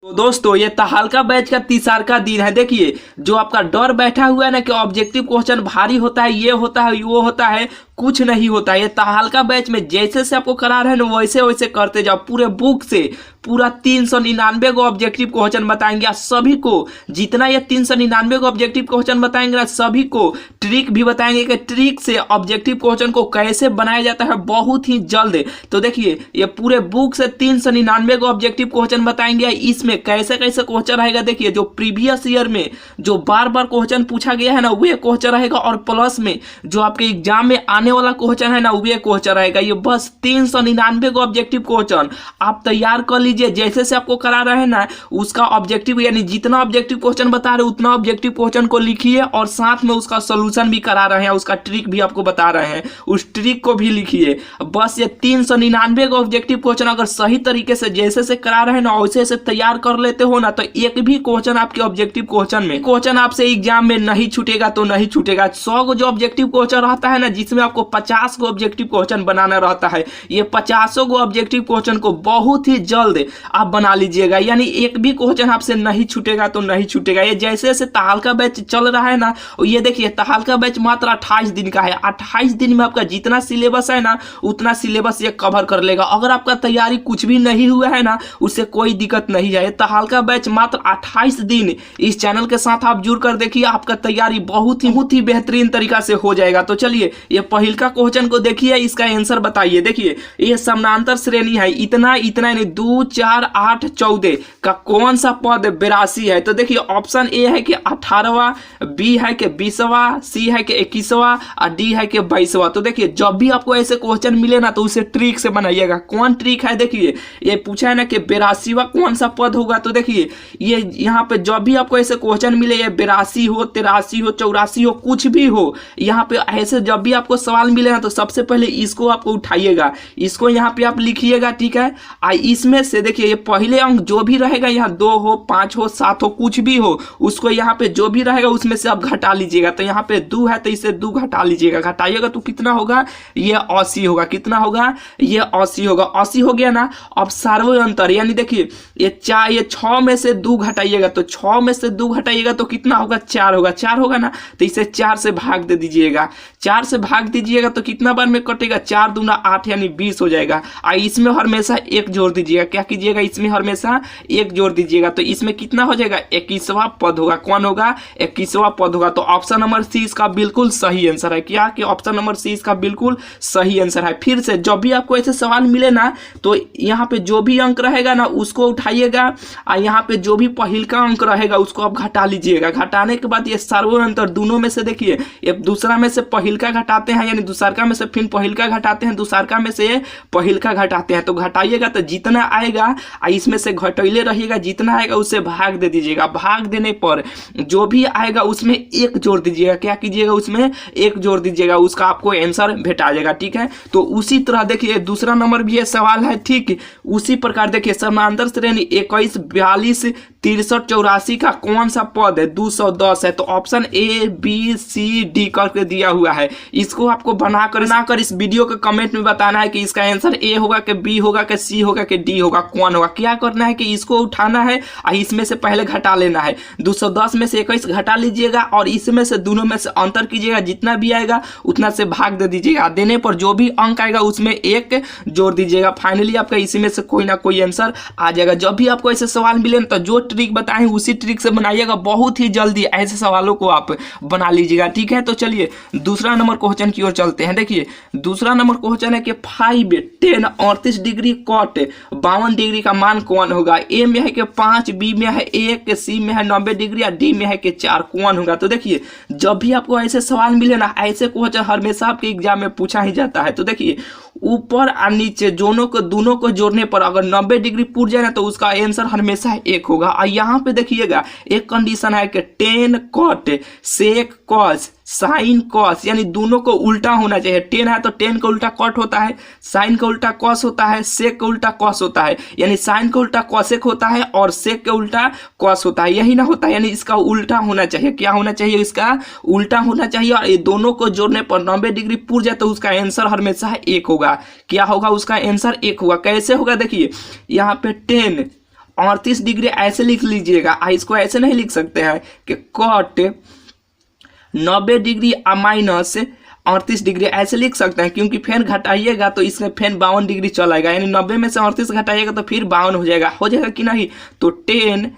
तो दोस्तों ये तहालका बैच का तीसरा दिन है। देखिए जो आपका डर बैठा हुआ है ना कि ऑब्जेक्टिव क्वेश्चन भारी होता है, ये होता है, वो होता है, कुछ नहीं होता है। ये तहालका बैच में जैसे से आपको करा रहे हैं ना वैसे वैसे करते जाओ। पूरे बुक से पूरा 399 को ऑब्जेक्टिव क्वेश्चन बताएंगे और सभी को जितना ये 399 को ऑब्जेक्टिव क्वेश्चन बताएंगे ना सभी को ट्रिक भी बताएंगे कि ट्रिक से ऑब्जेक्टिव क्वेश्चन को कैसे बनाया जाता है बहुत ही जल्द। तो देखिए ये पूरे बुक से 399 को ऑब्जेक्टिव क्वेश्चन बताएंगे। इसमें कैसे कैसे क्वेश्चन रहेगा देखिए, जो प्रीवियस ईयर में जो बार बार क्वेश्चन पूछा गया है ना वह क्वेश्चन रहेगा, और प्लस में जो आपके एग्जाम में आने वाला क्वेश्चन है ना वह क्वेश्चन रहेगा। ये बस 399 को ऑब्जेक्टिव क्वेश्चन आप तैयार कर लीजिए। जैसे से आपको करा रहे हैं ना उसका ऑब्जेक्टिव यानी जितना ऑब्जेक्टिव क्वेश्चन बता रहे उतना ऑब्जेक्टिव क्वेश्चन को लिखिए और साथ में उसका सॉल्यूशन भी करा रहे हैं, उसका ट्रिक भी आपको बता रहे हैं, उस ट्रिक को भी लिखिए। बस ये 399 का ऑब्जेक्टिव क्वेश्चन अगर सही तरीके से जैसे से करा रहे हैं ना वैसे से तैयार कर लेते हो ना तो एक भी क्वेश्चन आपके ऑब्जेक्टिव क्वेश्चन में क्वेश्चन आपसे एग्जाम में नहीं छूटेगा तो नहीं छूटेगा। 100 को जो ऑब्जेक्टिव क्वेश्चन रहता है ना जिसमें आपको 50 को ऑब्जेक्टिव क्वेश्चन बनाना रहता है, ये 50 को ऑब्जेक्टिव क्वेश्चन को बहुत ही जल्द आप बना लीजिएगा। यानी एक भी क्वेश्चन आपसे नहीं छूटेगा तो नहीं छूटेगा। ये जैसे जैसे तहालका बैच चल रहा है ना, ये देखिए तहालका बैच मात्र 28 दिन का है। 28 दिन में आपका जितना सिलेबस है ना उतना सिलेबस ये कवर कर लेगा। अगर आपका तैयारी कुछ भी नहीं हुआ है ना उससे कोई दिक्कत नहीं है। तहालका बैच मात्र 28 दिन इस चैनल के साथ आप जुड़ कर देखिए, आपका तैयारी बहुत ही बेहतरीन तरीका से हो जाएगा। तो चलिए ये पहल का क्वेश्चन को देखिए, इसका आंसर बताइए। देखिए ये समानांतर श्रेणी है, इतना इतना 2 4 8 14 का कौन सा पद 82 है। तो देखिए ऑप्शन ए है कि 18वां, बी है कि 20वां, सी है कि 21वां और डी है कि 22वां। तो देखिए जब भी आपको ऐसे क्वेश्चन मिले ना तो उसे ट्रिक से बनाइएगा। कौन ट्रिक है देखिए, ये पूछा है ना कि 82वां कौन सा पद होगा। तो देखिए ये यहाँ पे जब भी आपको ऐसे क्वेश्चन मिले, ये 82 हो, 83 हो, 84 हो, कुछ भी हो, यहाँ पे ऐसे जब भी आपको सवाल मिले ना तो सबसे पहले इसको आपको उठाइएगा, इसको यहाँ पे आप लिखिएगा, ठीक है। इसमें से देखिए ये पहले अंक जो भी रहेगा, यहाँ 2 हो, 5 हो, 7 हो, कुछ भी हो, उसको यहाँ पे जो भी रहेगा उसमें से आप घटा लीजिएगा। तो यहाँ पे 2 है तो इसे 2 घटा लीजिएगा, घटाइएगा तो कितना होगा, ये 80 होगा। कितना होगा, ये 80 होगा। 80 हो गया ना। अब सार्वय अंतर यानी देखिए ये 6 में से 2 घटाइएगा, तो 6 में से 2 घटाइएगा तो कितना होगा, 4 होगा। 4 होगा ना, तो इसे 4 से भाग दे दीजिएगा। 4 से भाग दीजिएगा तो कितना बार में कटेगा, 4 दूना 8 यानी 20 हो जाएगा। इसमें हमेशा 1 जोड़ दीजिएगा। क्या कीजिएगा, इसमें हमेशा 1 जोड़ दीजिएगा। तो इसमें कितना हो जाएगा, 21वां पद होगा। कौन होगा, 21वां पद होगा। तो ऑप्शन नंबर सी इसका बिल्कुल सही आंसर है। क्या कि ऑप्शन नंबर सी इसका बिल्कुल सही आंसर है। फिर से जब भी आपको ऐसे सवाल मिले ना तो यहाँ पे जो भी अंक रहेगा ना उसको उठाइएगा और यहाँ पे जो भी पहल का अंक रहेगा उसको आप घटा लीजिएगा। घटाने के बाद ये सार्वय अंतर दोनों में से देखिए, ये दूसरा में से पहल का घटाते हैं यानी दूसरा में से फिर पहल का घटाते हैं, दूसरा में से पहल का घटाते हैं। तो घटाइएगा तो जितना आएगा इसमें से घटैले रहिएगा, जितना आएगा उससे भाग दे दीजिएगा। भाग देने पर जो भी आएगा उसमें 1 जोड़ दीजिएगा। क्या कीजिएगा, उसमें 1 जोड़ दीजिएगा, उसका आपको आंसर भेटा जाएगा, ठीक है। तो उसी तरह देखिए दूसरा नंबर भी ये सवाल है, ठीक उसी प्रकार देखिए समानांतर श्रेणी 21 42 63 84 का कौन सा पद है, 210 है। तो option A B C D करके दिया हुआ है। इसको आपको बनाकर इस वीडियो के कमेंट में बताना है कि इसका आंसर ए होगा कि बी होगा कि सी होगा कि डी होगा, कौन होगा। क्या करना है कि इसको उठाना है और इसमें से पहले घटा लेना है। 210 में से 21 घटा लीजिएगा और इसमें से दोनों में से अंतर कीजिएगा, जितना भी आएगा उतना से भाग दे दीजिएगा। देने पर जो भी अंक आएगा उसमें 1 जोड़ दीजिएगा। फाइनली आपका इसी में से कोई ना कोई आंसर आ जाएगा। जब भी आपको ऐसे सवाल मिले तो जो ट्रिक बताएं उसी ट्रिक से बनाइएगा। बहुत ही जल्दी ऐसे सवालों को आप बना लीजिएगा, ठीक है। तो चलिए दूसरा नंबर क्वेश्चन की ओर चलते हैं। देखिए दूसरा नंबर क्वेश्चन है कि 5 10 38 डिग्री कॉट 52 डिग्री का मान कौन होगा। ए में है कि 5, बी में है 1, सी में है 90 डिग्री और डी में है कि 4, कौन होगा। तो देखिए जब भी आपको ऐसे सवाल मिले ना ऐसे क्वेश्चन हमेशा आपके एग्जाम में पूछा ही जाता है। तो देखिए ऊपर और नीचे दोनों को जोड़ने पर अगर 90 डिग्री पूछ जाए ना तो उसका आंसर हमेशा 1 होगा। और यहाँ पे देखिएगा एक कंडीशन है कि 10 cot sec cos sine cos यानी दोनों को उल्टा होना चाहिए। 10 है तो 10 का उल्टा कॉट होता है, साइन का उल्टा कॉस होता है, सेक का उल्टा कॉस होता है। यानी साइन का उल्टा कॉसेक होता है और सेक का उल्टा कॉस होता है। यही ना होता है, यानी इसका उल्टा होना चाहिए। क्या होना चाहिए, इसका उल्टा होना चाहिए। और ये दोनों को जोड़ने पर 90 डिग्री पूछ जाए तो उसका आंसर हमेशा 1 होगा। क्या होगा, उसका आंसर 1 होगा। कैसे होगा, देखिए यहाँ पे 10 38 डिग्री ऐसे लिख लीजिएगा, इसको ऐसे नहीं लिख सकते हैं कि कॉट 90 डिग्री माइनस 38 डिग्री ऐसे लिख सकते हैं, क्योंकि फैन घटाइएगा तो इसमें फैन 52 डिग्री चल आएगा, यानी 90 में से 38 घटाइएगा तो फिर 52 हो जाएगा कि नहीं। तो 10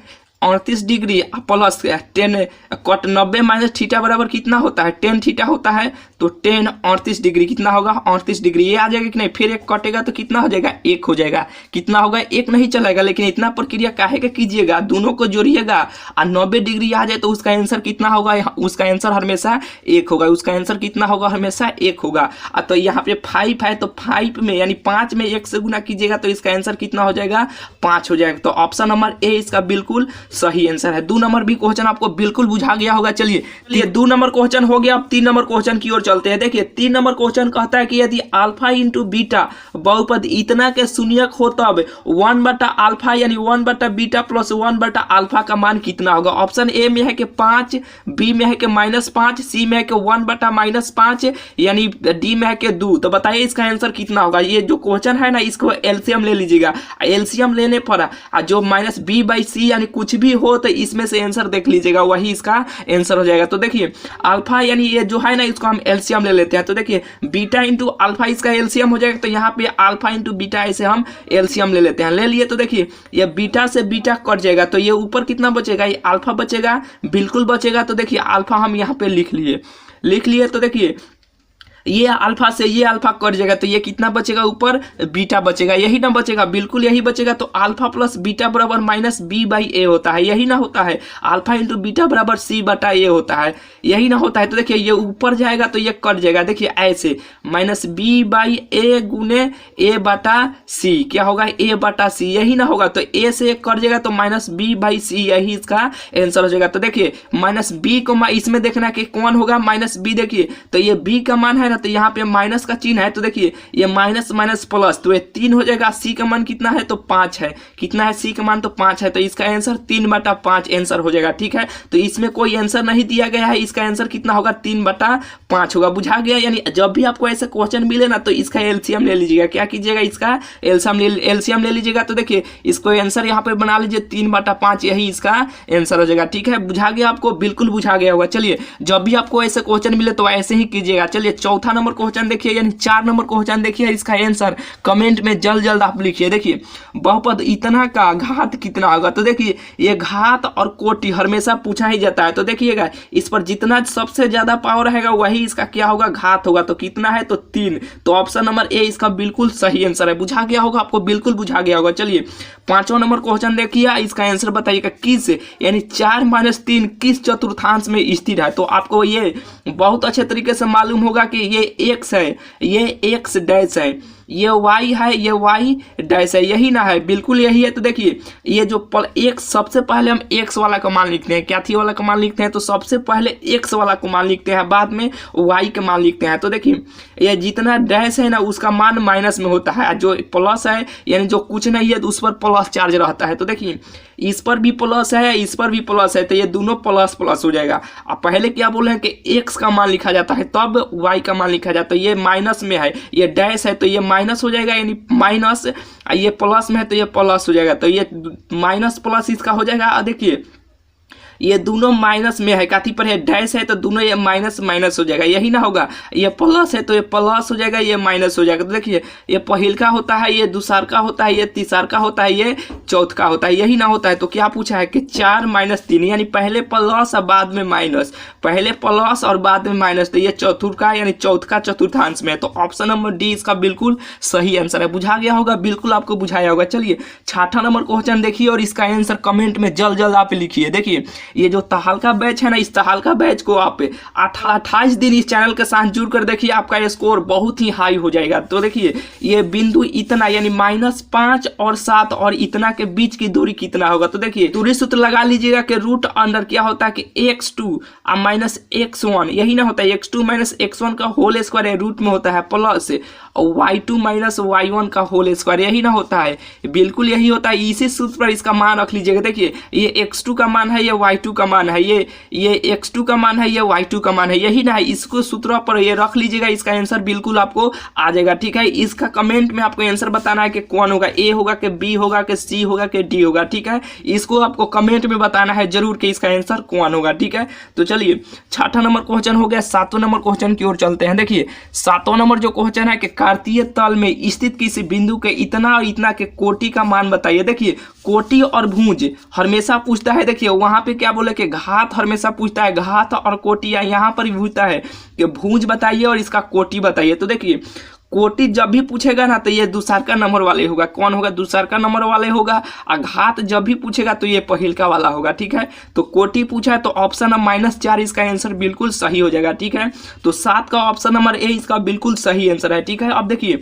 38 degree plus 10 cot 90 minus theta बराबर कितना होता है, 10 थीटा होता है। तो 10 38 डिग्री कितना होगा, 38 डिग्री, ये आ जाएगा कि नहीं। फिर एक कटेगा तो कितना हो जाएगा, 1 हो जाएगा। कितना होगा, 1 नहीं चलेगा, लेकिन इतना प्रक्रिया काहे का कीजिएगा, दोनों को जोड़िएगा और 90 डिग्री आ जाए तो उसका आंसर कितना होगा, उसका आंसर हमेशा 1 होगा। उसका आंसर कितना होगा, हमेशा 1 होगा। तो यहाँ पे 5 है, तो 5 में यानी 5 में 1 से गुना कीजिएगा तो इसका आंसर कितना हो जाएगा, 5 हो जाएगा। तो ऑप्शन नंबर ए इसका बिल्कुल सही आंसर है। 2 नंबर भी क्वेश्चन आपको बिल्कुल बुझा गया होगा। चलिए 2 नंबर क्वेश्चन हो गया। अब 3 नंबर क्वेश्चन की ओर चलते हैं। देखिए 3 नंबर क्वेश्चन कहता है कि यदि अल्फा इंटू बीटा बहुपद इतना के शून्यक हो तब 1 बटा अल्फा यानी 1 बटा बीटा प्लस 1 बटा अल्फा का मान कितना होगा। ऑप्शन ए में है कि 5, बी में है कि -5, सी में है कि 1 बटा -5 यानी डी में है कि 2। तो बताइए इसका आंसर कितना होगा। ये जो क्वेश्चन है ना, इसको एलसीएम ले लीजिएगा। एलसीएम लेने पर जो -b/c यानी कुछ भी हो तो इसमें से आंसर देख लीजिएगा, वही इसका आंसर हो जाएगा। तो देखिए अल्फा यानी ये जो है ना, इसको हम एलसीएम ले लेते हैं। तो देखिए बीटा इंटू अल्फा इसका एलसीएम हो जाएगा। तो यहाँ पे अल्फा इंटू बीटा ऐसे हम एलसीएम ले लेते हैं। ले लिए तो देखिए ये बीटा से बीटा कट जाएगा, तो ये ऊपर कितना बचेगा, ये अल्फा बचेगा, बिल्कुल बचेगा। तो देखिए अल्फा हम यहाँ पे लिख लिए। तो देखिए ये अल्फा से ये अल्फा कट जाएगा, तो ये कितना बचेगा, ऊपर बीटा बचेगा, यही ना बचेगा, बिल्कुल यही बचेगा। तो अल्फा प्लस बीटा बराबर -b/a होता है, यही ना होता है। अल्फा इंटू बीटा बराबर c/a होता है, यही ना होता है। तो देखिए ये ऊपर जाएगा तो ये कट जाएगा। देखिए ऐसे -b/a गुने a/c क्या होगा, a/c, यही ना होगा। तो a से कट जाएगा तो -b/c, यही इसका आंसर हो जाएगा। तो देखिए -b को इसमें देखना कि कौन होगा, -b। देखिए तो ये b का मान है ना, तो यहाँ पे माइनस का चिन्ह है। तो देखिए ये माइनस माइनस प्लस, तो ये 3 हो जाएगा। सी का मान कितना है, तो 5 है। कितना है सी का मान, तो 5 है। तो इसका आंसर 3/5 आंसर हो जाएगा। ठीक है, तो इसमें कोई आंसर नहीं दिया गया है, इसका आंसर कितना होगा, 3/5 होगा। बुझा गया। यानी जब भी आपको ऐसे क्वेश्चन मिले ना, तो इसका एलसीएम ले लीजिएगा। क्या कीजिएगा, इसका एलसीएम ले लीजिएगा। तो देखिए इसको आंसर यहाँ पे बना लीजिए 3/5, यही इसका आंसर हो जाएगा। ठीक है, बुझा गया आपको, बिल्कुल बुझा गया होगा। चलिए जब भी आपको ऐसे क्वेश्चन मिले तो ऐसे ही कीजिएगा। चलिए चौथा नंबर क्वेश्चन देखिए, यानी 4 नंबर क्वेश्चन देखिए, इसका आंसर कमेंट में जल्द आप लिखिए। देखिए बहुपद इतना का घात कितना होगा। तो देखिए ये घात और कोटि हमेशा पूछा ही जाता है। तो देखिएगा इस पर जितना सबसे ज्यादा पावर रहेगा वही इसका क्या होगा, घात होगा। तो कितना है, तो 3। तो ऑप्शन नंबर ए इसका बिल्कुल सही आंसर है। बुझा गया होगा आपको, बिल्कुल बुझा गया होगा। चलिए 5वां नंबर क्वेश्चन देखिए, इसका आंसर बताइएगा किस यानी 4 - 3 किस चतुर्थांश में स्थिर है। तो आपको ये बहुत अच्छे तरीके से मालूम होगा कि ये x है, ये x डैश है, ये y है, ये y डैश है, यही ना है, बिल्कुल यही है। तो देखिए ये जो x, सबसे पहले हम x वाला का मान लिखते हैं। क्या थी वाला का मान लिखते हैं, तो सबसे पहले x वाला को मान लिखते हैं, बाद में y का मान लिखते हैं। तो देखिए ये जितना डैश है ना उसका मान माइनस में होता है, जो प्लस है यानी जो कुछ नहीं है तो उस पर प्लस चार्ज रहता है। तो देखिए इस पर भी प्लस है, इस पर भी प्लस है, तो ये दोनों प्लस प्लस हो जाएगा। अब पहले क्या बोले हैं कि x का मान लिखा जाता है तब y का मान लिखा जाता है। ये माइनस में है, ये डैश है तो ये माइनस हो जाएगा, यानी माइनस, ये प्लस में है तो ये प्लस हो जाएगा। तो ये माइनस प्लस इसका हो जाएगा। देखिए ये दोनों माइनस में है, काथी पर है, डैश है, तो दोनों ये माइनस माइनस हो जाएगा, यही ना होगा। ये प्लस है तो ये प्लस हो जाएगा, ये माइनस हो जाएगा। तो देखिए ये पहिलका होता है, ये दूसरका होता है, ये तीसरका होता है, ये चौथका होता है, यही ना होता है। तो क्या पूछा है कि 4 - 3 यानी पहले प्लस और बाद में माइनस, पहले प्लस और बाद में माइनस। तो ये चतुर्का यानी चौथका चतुर्थांश में है। तो ऑप्शन नंबर डी इसका बिल्कुल सही आंसर है। बुझा गया होगा, बिल्कुल आपको बुझाया होगा। चलिए 6वां नंबर क्वेश्चन देखिए और इसका आंसर कमेंट में जल्द आप लिखिए। देखिए ये जो तहलका बैच है ना, इस तहलका बैच को आप 28 दिन इस चैनल के साथ जुड़ कर देखिए, आपका स्कोर बहुत ही हाई हो जाएगा। तो देखिए ये बिंदु इतना यानी -5 और 7 और इतना के बीच की दूरी कितना होगा। तो देखिए दूरी सूत्र लगा लीजिएगा कि रूट अंडर क्या होता है कि x2 - x1, यही ना होता है। x2 - x1 का होल स्क्वायर रूट में होता है प्लस, और y2 माइनस y1 का होल स्क्वायर, यही ना होता है, बिल्कुल यही होता है। इसी सूत्र पर इसका मान रख लीजिएगा। देखिए ये x2 का मान है, ये y2 का मान है, ये x2 का मान है, ये y2 का मान है, यही ना है। इसको सूत्र पर ये रख लीजिएगा, इसका आंसर बिल्कुल आपको आ जाएगा। ठीक है, इसका कमेंट में आपको आंसर बताना है कि कौन होगा, ए होगा कि बी होगा कि सी होगा कि डी होगा। ठीक है, इसको आपको कमेंट में बताना है जरूर कि इसका आंसर कौन होगा। ठीक है, तो चलिए 6वां नंबर क्वेश्चन हो गया। 7वां नंबर क्वेश्चन की ओर चलते हैं। देखिए 7वां नंबर जो क्वेश्चन है कि कार्तीय तल में स्थित किसी बिंदु के इतना और इतना के कोटि का मान बताइए। देखिए कोटि और भुज हमेशा पूछता है। देखिए वहां पे क्या बोले कि घात हमेशा पूछता है, घात और कोटि, यहाँ पर भी पूछता है कि भुज बताइए और इसका कोटि बताइए। तो देखिए कोटि जब भी पूछेगा ना तो ये दूसरका नंबर वाले होगा। कौन होगा? दूसरका नंबर वाले होगा। और घात जब भी पूछेगा तो ये पहिलका वाला होगा। ठीक है, तो कोटि पूछा है तो ऑप्शन नंबर -4 इसका आंसर बिल्कुल सही हो जाएगा। ठीक है, तो 7 का ऑप्शन नंबर ए इसका बिल्कुल सही आंसर है। ठीक है, अब देखिए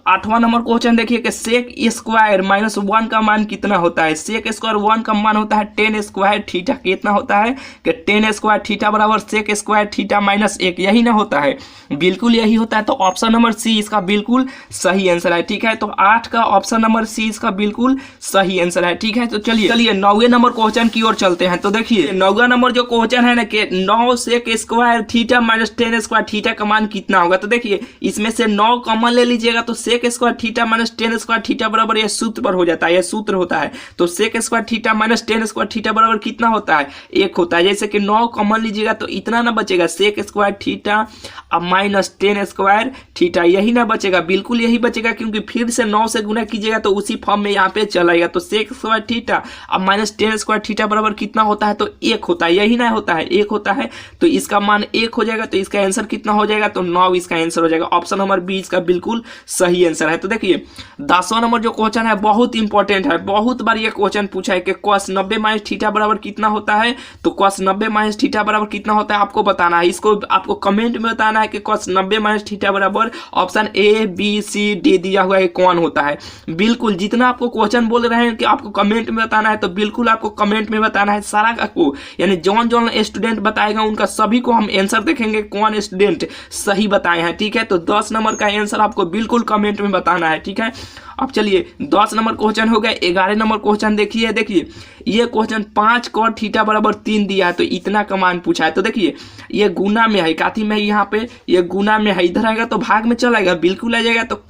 8वां नंबर क्वेश्चन देखिए कि सेक स्क्वायर -1 का मान कितना होता है। सेक स्क्वायर 1 का मान होता है 10 स्क्वायर थीटा। कितना होता है कि 10 स्क्वायर थीटा बराबर सेक स्क्वायर थीटा -1, यही ना होता है, बिल्कुल यही होता है। तो ऑप्शन नंबर सी इसका बिल्कुल सही आंसर है। ठीक है, तो 8 का ऑप्शन नंबर सी इसका बिल्कुल सही आंसर है। ठीक है, तो चलिए 9वें नंबर क्वेश्चन की ओर चलते हैं। तो देखिए 9वां नंबर जो क्वेश्चन है ना कि 9 sec square theta -10 square theta का मान कितना होगा। तो देखिए इसमें से 9 कॉमन ले लीजिएगा तो sec square theta -10 square theta बराबर ये सूत्र पर हो जाता है, ये सूत्र होता है। तो sec square theta -10 square theta बराबर कितना होता है? 1 होता है। जैसे कि 9 कॉमन लीजिएगा तो इतना ना बचेगा, सेक स्क्वायर थीटा अब -10 स्क्वायर थीटा, यही ना बचेगा, बिल्कुल यही बचेगा, क्योंकि फिर से 9 से गुना कीजिएगा तो उसी फॉर्म में यहाँ पे चलाएगा। तो सेक स्क्वायर थीटा अब -10 स्क्वायर थीटा बराबर कितना होता है? तो 1 होता है, यही ना होता है, 1 होता है। तो इसका मान 1 हो जाएगा। तो इसका आंसर कितना हो जाएगा? तो 9 इसका आंसर हो जाएगा। ऑप्शन नंबर बी इसका बिल्कुल सही आंसर है। तो देखिए 10वां नंबर जो क्वेश्चन है बहुत इंपॉर्टेंट है, बहुत बार ये क्वेश्चन पूछा है कि cos 90 - थीटा बराबर कितना होता है। तो cos 90 - थीटा बराबर कितना होता है आपको बताना है। इसको आपको कमेंट में बताना है कि cos 90 - थीटा बराबर option A B C D दिया हुआ है कौन होता है। बिल्कुल जितना आपको क्वेश्चन बोल रहे हैं कि आपको कमेंट में बताना है, तो बिल्कुल आपको कमेंट में बताना है सारा को, यानी जौन जौन स्टूडेंट बताएगा उनका सभी को हम आंसर देखेंगे कौन स्टूडेंट सही बताए हैं। ठीक है, तो 10 नंबर का आंसर आपको बिल्कुल कमेंट में बताना है। ठीक है, अब चलिए 10 नंबर क्वेश्चन हो गया। 11 नंबर क्वेश्चन देखिए ये क्वेश्चन 5 cot थीटा बराबर 3 दिया है, तो इतना का मान पूछा है। तो देखिए ये गुना में है, काथी में यहाँ पे ये गुना में है, इधर आएगा तो भाग में चलाएगा, बिल्कुल आ जाएगा। तो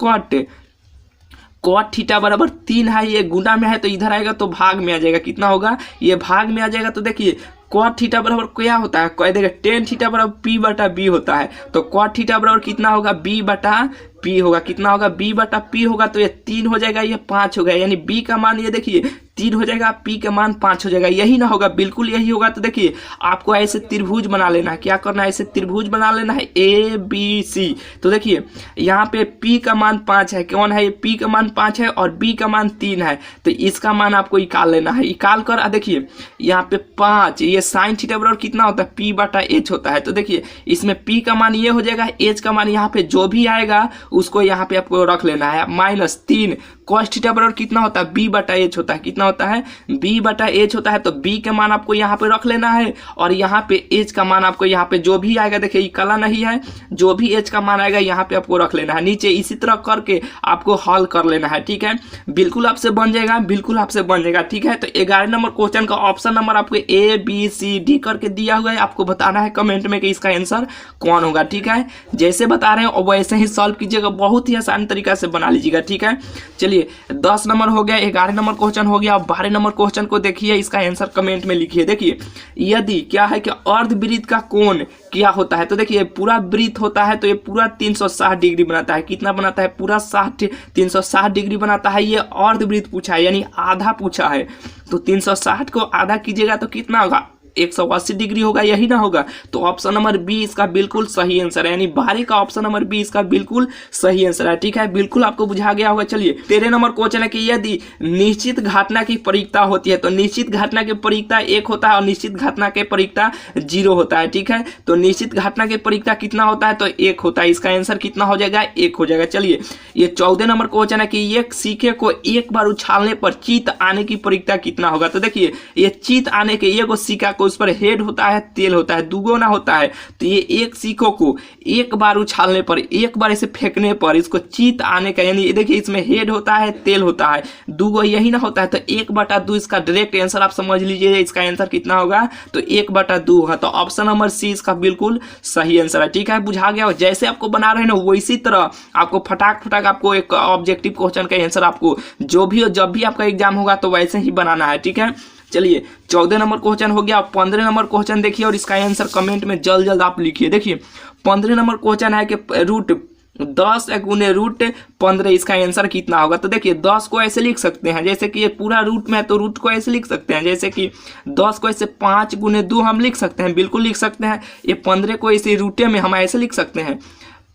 cot थीटा बराबर 3 है, ये गुना में है तो इधर आएगा तो भाग में आ जाएगा। कितना होगा? ये भाग में आ जाएगा। तो देखिए cot थीटा बराबर क्या होता है? देखिए tan थीटा बराबर p बटा b होता है। तो cot थीटा बराबर कितना होगा? b बटा p होगा। कितना होगा? b बटा p होगा। तो ये 3 हो जाएगा, ये 5 हो गया, यानी b का मान ये देखिए 3 हो जाएगा, p का मान 5 हो जाएगा, यही ना होगा, बिल्कुल यही होगा। तो देखिए आपको ऐसे त्रिभुज बना लेना है। क्या करना है? ऐसे त्रिभुज बना लेना है a b c। तो देखिए यहाँ पे p का मान 5 है, कौन है? p का मान 5 है और b का मान 3 है। तो इसका मान आपको निकाल लेना है। निकाल कर देखिए यहाँ पे 5, ये साइन थीटा बराबर कितना होता है? p बटा h होता है। तो देखिए इसमें p का मान ये हो जाएगा, h का मान यहाँ पे जो भी आएगा उसको यहाँ पे आपको रख लेना है। -3 cos थीटा बराबर कितना होता है? b बटा h होता है। कितना होता है? b बटा h होता है। तो b के मान आपको यहाँ पे रख लेना है और यहाँ पे h का मान आपको यहाँ पे जो भी आएगा, देखिए ये काला नहीं है, जो भी h का मान आएगा यहाँ पे आपको रख लेना है। नीचे इसी तरह करके आपको हल कर लेना है। ठीक है, बिल्कुल आपसे बन जाएगा, बिल्कुल आपसे बन जाएगा। ठीक है, तो 11 नंबर क्वेश्चन का ऑप्शन नंबर आपको a b c d करके दिया हुआ है, आपको बताना है कमेंट में कि इसका आंसर कौन होगा। ठीक है, जैसे बता रहे हैं और वैसे ही सॉल्व कीजिएगा, बहुत ही आसान तरीका से बना लीजिएगा। ठीक है, चलिए 10 नंबर हो गया, 11 नंबर क्वेश्चन हो गया। 12 नंबर क्वेश्चन को देखिए, इसका आंसर कमेंट में लिखिए। देखिए यदि क्या है कि अर्धवृत्त का कोण क्या होता है। तो देखिए पूरा वृत्त होता है तो ये पूरा 360 डिग्री बनाता है। कितना बनाता है? पूरा 360 डिग्री बनाता है। ये अर्धवृत्त पूछा है, यानी आधा पूछा है। तो 360 को आधा कीजिएगा तो कितना होगा? 180 डिग्री होगा, यही ना होगा। तो ऑप्शन नंबर बी इसका बिल्कुल सही आंसर है, यानी 12 का ऑप्शन नंबर बी इसका बिल्कुल सही आंसर है। ठीक है, बिल्कुल आपको बुझा गया होगा। चलिए 13 नंबर क्वेश्चन है कि यदि निश्चित घटना की परिकता होती है, तो निश्चित घटना की परिकता 1 होता है और निश्चित घटना की परिकता 0 होता है। ठीक है, तो निश्चित घटना की परिकता कितना होता है? तो 1 होता है। इसका आंसर कितना हो जाएगा? 1 हो जाएगा। चलिए ये 14 नंबर क्वेश्चन है कि एक सिक्के को एक बार उछालने पर चित आने की परिकता कितना होगा। तो देखिए ये चित आने के, एक सिक्का को उस पर हेड होता है, तेल होता है, दुगुना होता है। तो ये एक सिक्कों को एक बार उछालने पर, एक बार इसे फेंकने पर इसको चित आने का, यानी देखिए इसमें हेड होता है, तेल होता है, दुगो यही ना होता है। तो 1/2 इसका डायरेक्ट आंसर आप समझ लीजिए, इसका आंसर कितना होगा, तो 1/2 होगा। तो ऑप्शन नंबर सी इसका बिल्कुल सही आंसर है। ठीक है, बुझा गया। जैसे आपको बना रहे हैं ना वैसी तरह आपको फटाक आपको एक ऑब्जेक्टिव क्वेश्चन का आंसर आपको जो भी हो, जब भी आपका एग्जाम होगा तो वैसे ही बनाना है। ठीक है, चलिए 14 नंबर क्वेश्चन हो गया। 15 नंबर क्वेश्चन देखिए और इसका आंसर कमेंट में जल्द आप लिखिए। देखिए 15 नंबर क्वेश्चन है कि रूट 10 गुने रूट 15 इसका आंसर कितना होगा। तो देखिए 10 को ऐसे लिख सकते हैं, जैसे कि ये पूरा रूट में है तो रूट को ऐसे लिख सकते हैं, जैसे कि 10 को ऐसे 5 गुने 2 हम लिख सकते हैं, बिल्कुल लिख सकते हैं। ये 15 को ऐसे रूटे में हम ऐसे लिख सकते हैं,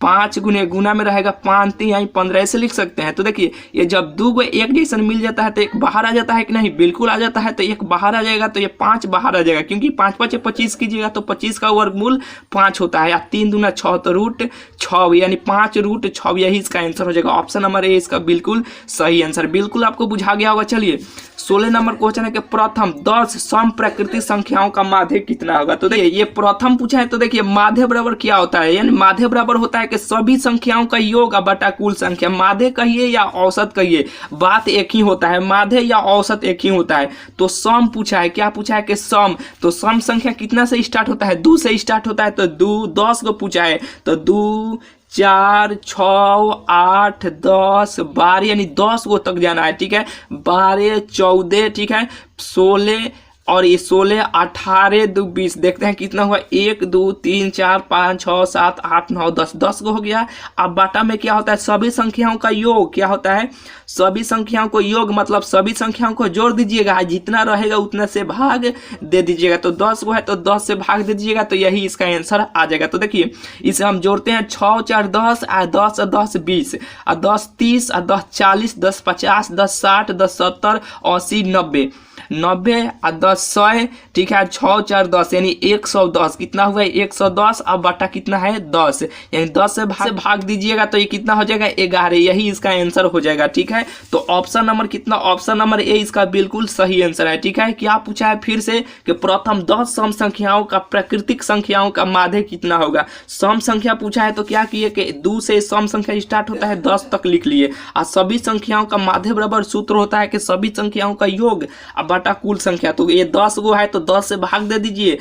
5 गुने गुना में रहेगा 5 3 यानी 15 ऐसे लिख सकते हैं। तो देखिए ये जब दो को एक जैसन मिल जाता है तो एक बाहर आ जाता है कि नहीं, बिल्कुल आ जाता है। तो एक बाहर आ जाएगा तो ये 5 बाहर आ जाएगा, क्योंकि 5 5 25 कीजिएगा तो 25 का वर्गमूल 5 होता है, या 3 दूना 6 तो रूट 6 यानी 5 रूट 6, यही इसका आंसर हो जाएगा। ऑप्शन नंबर ए इसका बिल्कुल सही आंसर, बिल्कुल आपको बुझा गया होगा। चलिए 16 नंबर क्वेश्चन है कि प्रथम 10 सम प्राकृतिक संख्याओं का माध्य कितना होगा। तो देखिए ये प्रथम पूछा है, तो देखिए माध्य बराबर क्या होता है, यानी माध्य बराबर होता है कि सभी संख्याओं का योग बटा कुल संख्या। माध्य कहिए या औसत कहिए, बात एक ही होता है, माध्य या औसत एक ही होता है। तो सम पूछा है, क्या पूछा है कि सम, तो सम संख्या कितना से स्टार्ट होता है, 2 से स्टार्ट होता है। तो 2 10 को पूछा है, तो 2 4 6 8 10 12 यानी 10 गो तक जाना है। ठीक है, 12 14, ठीक है 16 और ये 16 18 2 20, देखते हैं कितना हुआ, 1 2 3 4 5 6 7 8 9 10, 10 को हो गया। अब बाटा में क्या होता है, सभी संख्याओं का योग क्या होता है, सभी संख्याओं को योग मतलब सभी संख्याओं को जोड़ दीजिएगा, जितना रहेगा उतना से भाग दे दीजिएगा। तो 10 को है तो 10 से भाग दे दीजिएगा, तो यही इसका आंसर आ जाएगा। तो देखिए इसे हम जोड़ते हैं, 6 4 10 10 10 20 10 30 10 40 10 50 10 60 10 70 80 90 90 और 10 100, ठीक है 6 4 10 यानी 110, कितना हुआ 110। अब बटा कितना है 10, यानी 10 से भाग दीजिएगा तो ये कितना हो जाएगा 11, यही इसका आंसर हो जाएगा। ठीक है, तो ऑप्शन नंबर कितना, ऑप्शन नंबर ए इसका बिल्कुल सही आंसर है। ठीक है, क्या पूछा है फिर से कि प्रथम 10 सम संख्याओं का प्राकृतिक संख्याओं का माध्य कितना होगा। सम संख्या पूछा है तो क्या किए कि 2 से सम संख्या स्टार्ट होता है 10 तक लिख लिए, और सभी संख्याओं का माध्य बराबर सूत्र होता है कि सभी संख्याओं का योग अब बटा कुल संख्या। तो ये 10 गो है तो 10 से भाग दे दीजिए,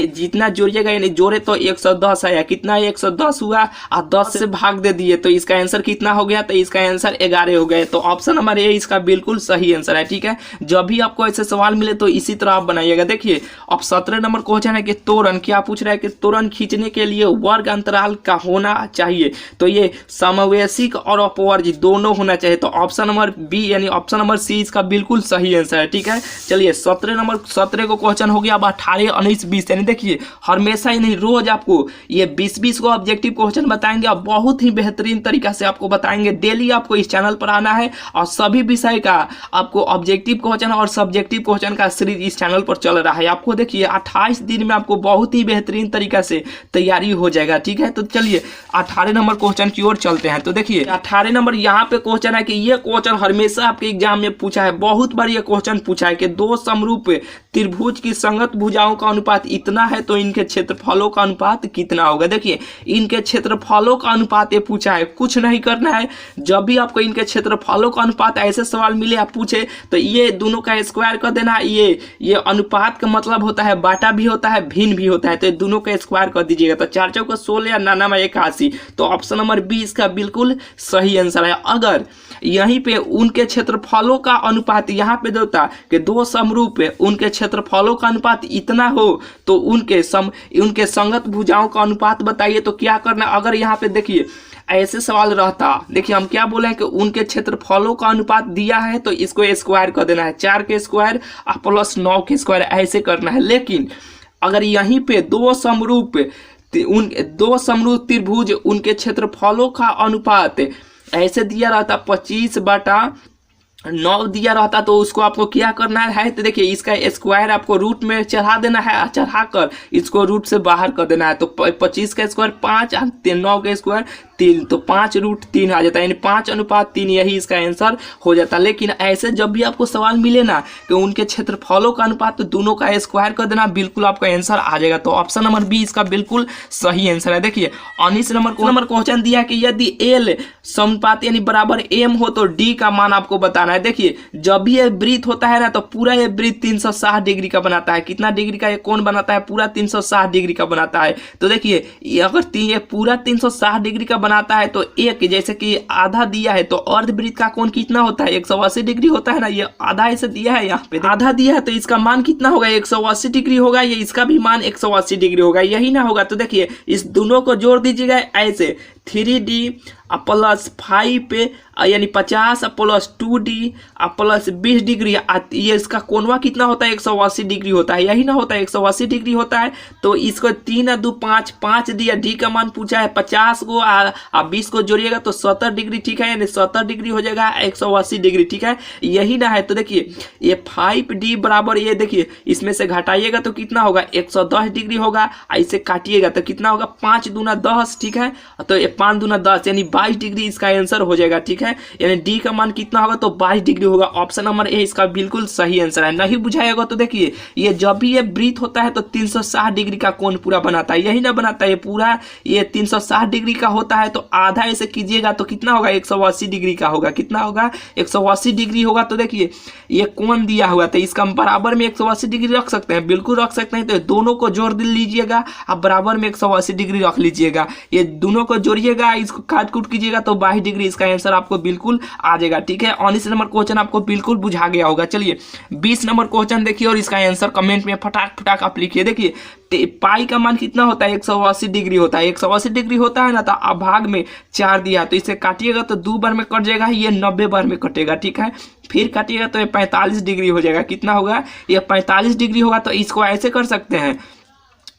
जितना जोड़िएगा यानी जोड़े तो 110 है, कितना 110 हुआ और 10 से भाग दे दिए तो इसका आंसर कितना हो गया, तो इसका आंसर 11 हो गए। तो ऑप्शन नंबर ए इसका बिल्कुल सही आंसर है। ठीक है, जब भी आपको ऐसे सवाल मिले तो इसी तरह आप बनाइएगा। देखिए अब 17 नंबर क्वेश्चन है कि तोरण, क्या पूछ रहा है कि तोरण खींचने के लिए वर्ग अंतराल का होना चाहिए। तो ये समवैशिक और अपवर्जी दोनों होना चाहिए। तो ऑप्शन नंबर बी यानी ऑप्शन नंबर सी इसका बिल्कुल सही आंसर है। ठीक है, चलिए 17 नंबर 17 को क्वेश्चन हो गया। अब 18 19 20 यानी देखिए हमेशा ही नहीं रोज आपको ये 20 को ऑब्जेक्टिव क्वेश्चन बताएंगे और बहुत ही बेहतरीन तरीका से आपको बताएंगे। डेली आपको इस चैनल पर आना है और सभी विषय का आपको ऑब्जेक्टिव क्वेश्चन और सब्जेक्टिव क्वेश्चन का सीरीज इस चैनल पर चल रहा है। आपको देखिए 28 दिन में आपको बहुत ही बेहतरीन तरीका से तैयारी हो जाएगा। ठीक है, तो चलिए 18 नंबर क्वेश्चन की ओर चलते हैं। तो देखिए 18 नंबर यहाँ पे क्वेश्चन है कि ये क्वेश्चन हमेशा आपके एग्जाम में पूछा है, बहुत बार ये क्वेश्चन पूछा है कि दो समरूप त्रिभुज की संगत भुजाओं का अनुपात इतना है तो इनके क्षेत्रफलों का अनुपात कितना होगा। देखिए इनके क्षेत्रफलों का अनुपात ये पूछा है, कुछ नहीं करना है। जब भी आपको इनके क्षेत्रफलों का अनुपात ऐसे सवाल मिले आप पूछे तो ये दोनों का स्क्वायर कर देना। ये अनुपात का मतलब होता है बाटा भी होता है भिन्न भी होता है, तो दोनों का स्क्वायर कर दीजिएगा। तो 4 चौका 16 या 9 में 81, तो ऑप्शन नंबर बी इसका बिल्कुल सही आंसर है। अगर यहीं पे उनके क्षेत्रफलों का अनुपात यहाँ पे देता कि दो समरूप उनके क्षेत्रफलों का अनुपात इतना हो तो उनके संगत भुजाओं का अनुपात बताइए। तो क्या करना, अगर यहाँ पे देखिए ऐसे सवाल रहता, देखिए हम क्या बोले हैं कि उनके क्षेत्रफलों का अनुपात दिया है तो इसको स्क्वायर कर देना है, 4 के स्क्वायर प्लस 9 के स्क्वायर ऐसे करना है। लेकिन अगर यहीं पे दो समरूप त्रिभुज उनके क्षेत्रफलों का अनुपात ऐसे दिया रहता 25/9 दिया रहता तो उसको आपको क्या करना है, तो देखिए इसका स्क्वायर आपको रूट में चढ़ा देना है, चढ़ाकर इसको रूट से बाहर कर देना है। तो 25 का स्क्वायर 5, 9 का स्क्वायर 3, तो 5√3 आ जाता है, यानी 5:3 यही इसका आंसर हो जाता है। लेकिन ऐसे जब भी आपको सवाल मिले ना कि उनके क्षेत्रफलों का अनुपात, तो दोनों का स्क्वायर कर देना, बिल्कुल आपका आंसर आ जाएगा। तो ऑप्शन नंबर बी इसका बिल्कुल सही आंसर है। देखिए 19 नंबर क्वेश्चन दिया कि यदि एल समानुपात यानी बराबर एम हो तो डी का मान आपको बताना है। देखिए जब भी ये वृत्त होता है ना, तो पूरा ये वृत्त 360 डिग्री का बनाता है। कितना डिग्री का ये कोण बनाता है? पूरा 360 डिग्री का बनाता है। तो देखिए अगर ये पूरा 360 डिग्री का बनाता है, तो एक जैसे कि आधा दिया है, तो अर्धवृत्त का कोण कितना होता है? 180 डिग्री होता है ना। ये आधा ऐसे दिया है, यहाँ पे आधा दिया है, तो इसका मान कितना होगा? 180 डिग्री होगा। ये इसका भी मान 180 डिग्री होगा, यही ना होगा। तो देखिए इस दोनों को जोड़ दीजिएगा ऐसे, 3D प्लस 5 यानी 50 प्लस 2D प्लस 20 डिग्री, ये इसका कोणवा कितना होता है? 180 डिग्री होता है, यही ना होता है? 180 डिग्री होता है। तो इसको 3 और 2 5 दिया, डी का मान पूछा है 50 को और 20 को जोड़िएगा तो 70 डिग्री, ठीक है, यानी 70 डिग्री हो जाएगा 180 डिग्री, ठीक है, यही ना है। तो देखिए ये 5D बराबर, ये देखिए इसमें से घटाइएगा तो कितना होगा? 110 डिग्री होगा। ऐसे काटिएगा तो कितना होगा? 5 दूना 10, ठीक है, तो ये 5 दूना 10 यानी 22 डिग्री इसका आंसर हो जाएगा, ठीक है, यानी डी का मान कितना होगा? तो 22 डिग्री होगा। ऑप्शन नंबर ए इसका बिल्कुल सही आंसर है। नहीं बुझाएगा तो देखिए ये जब भी ये वृत्त होता है तो 360 डिग्री का कोण पूरा बनाता है, यही ना बनाता है? पूरा ये 360 डिग्री का होता है, तो आधा ऐसे कीजिएगा तो कितना होगा? 180 डिग्री का होगा। कितना होगा? 180 डिग्री होगा। तो देखिए ये कोण दिया हुआ, तो इसका बराबर में 180 डिग्री रख सकते हैं, बिल्कुल रख सकते हैं। तो दोनों को जोड़ लीजिएगा, आप बराबर में 180 डिग्री रख लीजिएगा, ये दोनों को जोड़िएगा, इसको काट कूट कीजिएगा तो 22 डिग्री इसका आंसर आपको बिल्कुल आ जाएगा, ठीक है। 19 नंबर क्वेश्चन आपको बिल्कुल बुझा गया होगा। चलिए 20 नंबर क्वेश्चन देखिए और इसका आंसर कमेंट में फटाक आप लिखिए। देखिए पाई का मान कितना होता है? 180 डिग्री होता है। 180 डिग्री होता है ना, तो अब भाग में 4 दिया, तो इसे काटिएगा तो 2 बार में कट जाएगा, ये 90 बार में कटेगा, ठीक है। फिर काटिएगा तो ये 45 डिग्री हो जाएगा। कितना होगा? ये 45 डिग्री होगा। तो इसको ऐसे कर सकते हैं,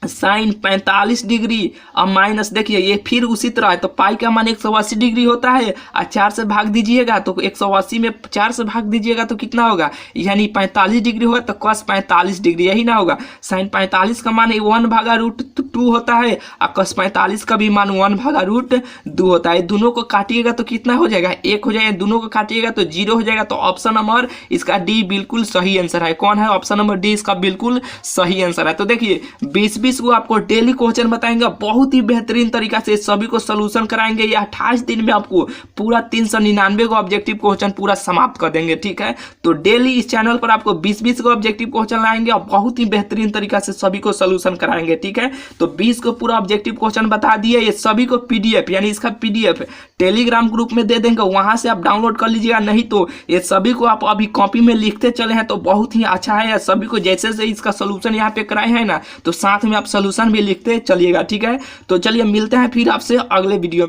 साइन 45 डिग्री और माइनस, देखिए ये फिर उसी तरह है। तो पाई का मान 180 डिग्री होता है और 4 से भाग दीजिएगा, तो 180 में 4 से भाग दीजिएगा तो कितना होगा? यानी 45 डिग्री होगा, तो cos 45 डिग्री, यही ना होगा। साइन 45 का मान 1/√2 होता है और cos 45 का भी मान 1/√2 होता है। दोनों को काटिएगा तो कितना हो जाएगा? 1 हो जाएगा। दोनों को काटिएगा तो 0 हो जाएगा। तो ऑप्शन नंबर इसका डी बिल्कुल सही आंसर है। कौन है? ऑप्शन नंबर डी इसका बिल्कुल सही आंसर है। तो देखिए 20 को आपको डेली क्वेश्चन बताएंगे, बहुत ही बेहतरीन तरीका से सभी को सॉल्यूशन कराएंगे। ये 28 दिन में आपको पूरा 399 को ऑब्जेक्टिव क्वेश्चन पूरा समाप्त कर देंगे, ठीक है। तो डेली इस चैनल पर आपको 20 को ऑब्जेक्टिव क्वेश्चन लाएंगे और बहुत ही बेहतरीन तरीका से सभी को सॉल्यूशन कराएंगे, ठीक है। तो 20 को पूरा ऑब्जेक्टिव क्वेश्चन बता दिए, ये सभी को पीडीएफ यानी इसका पीडीएफ टेलीग्राम ग्रुप में दे देंगे, वहां से आप डाउनलोड कर लीजिएगा। नहीं तो ये सभी को आप अभी कॉपी में लिखते चले हैं तो बहुत ही अच्छा है। सभी को जैसे से इसका सोल्यूशन यहाँ पे कराए हैं ना, तो साथ में आप सोल्यूशन भी लिखते चलिएगा, ठीक है। तो चलिए मिलते हैं फिर आपसे अगले वीडियो।